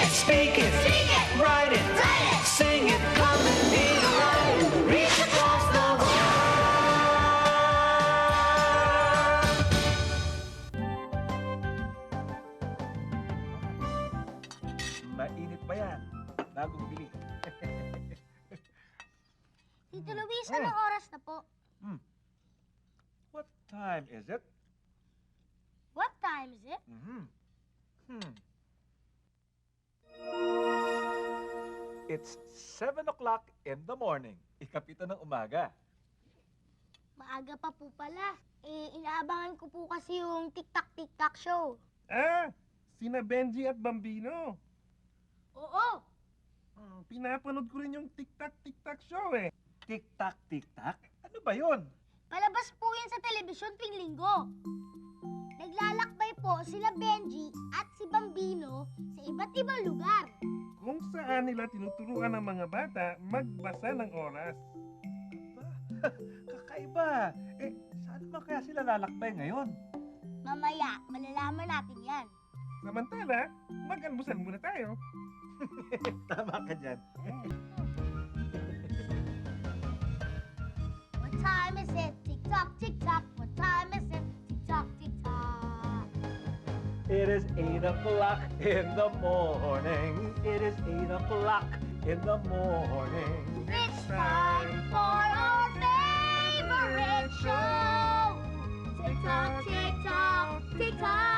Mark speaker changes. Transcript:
Speaker 1: Speak it. Write it. Sing it. Come and be the light. Reach across the
Speaker 2: Mainit pa yan. Bagong bili.
Speaker 3: Tito Luis, anong oras na po?
Speaker 2: What time is it?
Speaker 3: What time is it?
Speaker 2: It's 7 o'clock in the morning. Ikapito ng umaga.
Speaker 3: Maaga pa po pala. Inaabangan ko po kasi yung tik-tak show.
Speaker 4: Sina Benji at Bambino.
Speaker 3: Oo.
Speaker 4: Pinapanood ko rin yung tik-tak show eh.
Speaker 2: Tik-tak, tik-tak? Ano ba yon?
Speaker 3: Palabas po yan sa telebisyon tuwing linggo. Naglalakbay po sila Benji at si Bambino sa iba't ibang lugar.
Speaker 4: Kung saan nila tinuturuan ng mga bata magbasa ng oras.
Speaker 2: Kakaiba. Saan naman kaya sila lalakbay ngayon?
Speaker 3: Mamaya, malalaman natin yan.
Speaker 4: Samantala, mag-almusal muna tayo.
Speaker 2: Tama ka dyan.
Speaker 3: What time is it? Tick-tock, tick-tock. What time is it? Tick-tock, tick-tock.
Speaker 2: It is 8 o'clock in the morning. It is 8 o'clock in the morning.
Speaker 3: It's time for our favorite show. Tick-tock, tick-tock, tick-tock.